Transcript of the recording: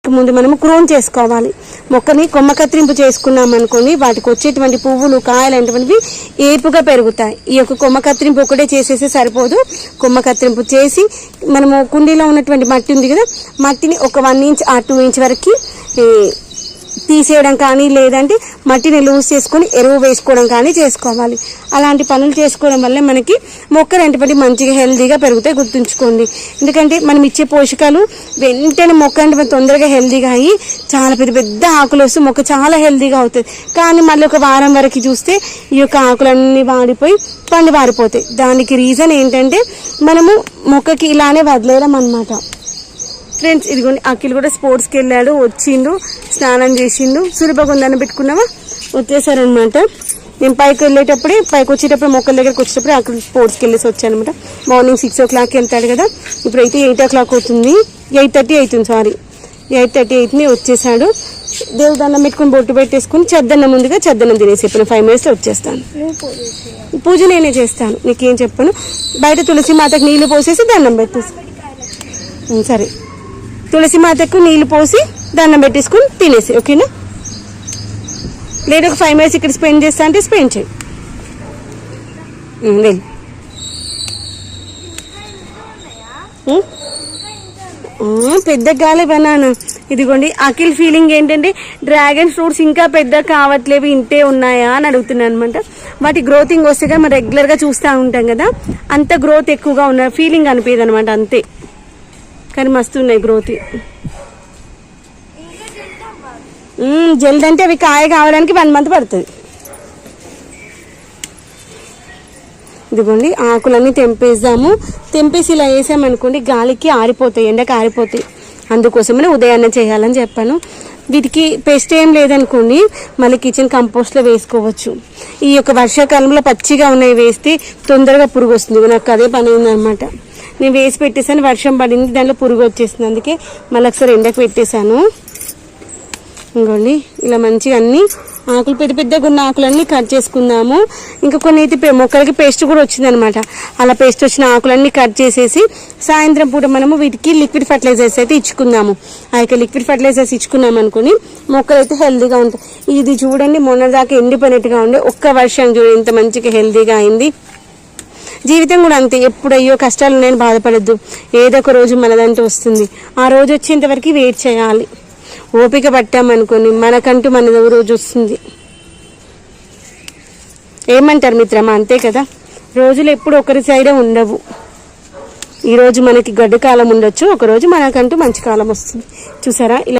పెట్టడానికి ముందు మనము క్రోన్ చేసుకోవాలి. మొక్కని కొమ్మ కత్తిరింపు చేసుకున్నాం అనుకోండి, వాటికి వచ్చేటువంటి పువ్వులు కాయలు అనేటువంటివి ఏపుగా పెరుగుతాయి. ఈ యొక్క కొమ్మ కత్తిరింపు ఒకటే చేసేసి సరిపోదు. కొమ్మ కత్తిరింపు చేసి మనము కుండీలో ఉన్నటువంటి మట్టి ఉంది కదా, మట్టిని ఒక 1 ఇంచ్ ఆ 2 ఇంచ్ వరకు తీసేయడం కానీ, లేదంటే మట్టిని లూజ్ చేసుకొని ఎరువు వేసుకోవడం కానీ చేసుకోవాలి. అలాంటి పనులు చేసుకోవడం వల్ల మనకి మొక్కలు అంటే మంచిగా హెల్తీగా పెరుగుతాయి. గుర్తుంచుకోండి, ఎందుకంటే మనం ఇచ్చే పోషకాలు వెంటనే మొక్క అంటే తొందరగా హెల్తీగా అయ్యి చాలా పెద్ద పెద్ద ఆకులు వస్తే మొక్క చాలా హెల్తీగా అవుతుంది. కానీ మళ్ళీ ఒక వారం వరకు చూస్తే ఈ యొక్క ఆకులన్నీ వాడిపోయి పండు వారిపోతాయి. దానికి రీజన్ ఏంటంటే మనము మొక్కకి ఇలానే వదిలేయడం అన్నమాట. ఫ్రెండ్స్, ఇదిగోండి అఖిల్ కూడా స్పోర్ట్స్కి వెళ్ళాడు, వచ్చిండు, స్నానం చేసిండు. సూర్యబాబు దండం పెట్టుకున్నావా, వచ్చేసారనమాట. నేను పైకి వచ్చేటప్పుడు మొక్కల దగ్గరికి వచ్చేటప్పుడు అక్కడ స్పోర్ట్స్కి వెళ్ళేసి వచ్చాను అనమాట. మార్నింగ్ 6 o'clock వెళ్తాడు కదా, ఇప్పుడైతే 8 o'clock అవుతుంది, 8:30 అవుతుంది, సారీ 8:30 అవుతుంది. వచ్చేసాడు. దేవుడు దండం పెట్టుకుని బొట్టు పెట్టేసుకుని చద్దన్నం ముందుగా చద్దన్నం తినేసి చెప్పిన 5 minutes వచ్చేస్తాను. పూజ నేనే చేస్తాను, నీకేం చెప్పను. బయట తులసి మాతకు నీళ్లు పోసేసి దండం పెట్టేసి, సరే తులసి మాతకు నీళ్లు పోసి దండం పెట్టేసుకుని తినేసి, ఓకేనా. లేదా ఒక 5 minutes ఇక్కడ స్పెండ్ చేస్తా అంటే స్పెండ్ చేయి. వెళ్ళి పెద్ద గాలి బనానా. ఇదిగోండి అఖిల్ ఫీలింగ్ ఏంటంటే డ్రాగన్ ఫ్రూట్స్ ఇంకా పెద్ద కావట్లేవు, ఇంతే ఉన్నాయా అని అడుగుతున్నాను అనమాట. వాటి గ్రోతింగ్ వస్తే కదా మనం రెగ్యులర్గా చూస్తూ ఉంటాం కదా, అంత గ్రోత్ ఎక్కువగా ఉన్న ఫీలింగ్ అనిపించదు అనమాట, అంతే. కానీ మస్తు ఉన్నాయి గ్రోత్. జల్ది అంటే అవి కాయ కావడానికి 1 month పడుతుంది. ఇదిగోండి ఆకులన్నీ తెంపేద్దాము. తెంపేసి ఇలా వేసామనుకోండి గాలికి ఆరిపోతాయి, ఎండకి ఆరిపోతాయి. అందుకోసమనే ఉదయాన్నే చేయాలని చెప్పాను. వీటికి పెస్ట్ ఏం లేదనుకోండి, మళ్ళీ కిచెన్ కంపోస్ట్లో వేసుకోవచ్చు. ఈ యొక్క వర్షాకాలంలో పచ్చిగా ఉన్నాయి వేస్తే తొందరగా పురుగు వస్తుంది. నాకు అదే పని ఉందన్నమాట. నేను వేసి పెట్టేసాను, వర్షం పడింది, దాంట్లో పురుగు వచ్చేసింది. అందుకే మళ్ళీ ఒకసారి ఎండకు పెట్టేశాను. ఇంకోండి ఇలా మంచిగా అన్ని ఆకులు పెద్ద పెద్దగా ఉన్న ఆకులన్నీ కట్ చేసుకుందాము. ఇంకా కొన్ని అయితే మొక్కలకి పేస్ట్ కూడా వచ్చిందనమాట. అలా పేస్ట్ వచ్చిన ఆకులన్నీ కట్ చేసేసి సాయంత్రం పూట మనము వీటికి లిక్విడ్ ఫర్టిలైజర్స్ అయితే ఇచ్చుకుందాము. ఆ యొక్క లిక్విడ్ ఫర్టిలైజర్స్ ఇచ్చుకున్నాం అనుకుని మొక్కలు అయితే హెల్తీగా ఉంటాయి. ఇది చూడండి, మొన్నదాకా ఎండిపోయినట్టుగా ఉండే ఒక్క వర్షం చూడండి ఎంత మంచిగా హెల్తీగా అయింది. జీవితం కూడా అంతే, ఎప్పుడు అయ్యో కష్టాలు నేను బాధపడద్దు, ఏదో ఒక రోజు మనదంటూ వస్తుంది. ఆ రోజు వచ్చేంత వరకు వెయిట్ చేయాలి. ఓపిక పట్టామనుకోని మనకంటూ మనది రోజు వస్తుంది. ఏమంటారు మిత్రమా, అంతే కదా. రోజులు ఎప్పుడు ఒకరి సైడే ఉండవు. ఈరోజు మనకి గడ్డు కాలం ఉండొచ్చు, ఒకరోజు మనకంటూ మంచి కాలం వస్తుంది. చూసారా ఇలా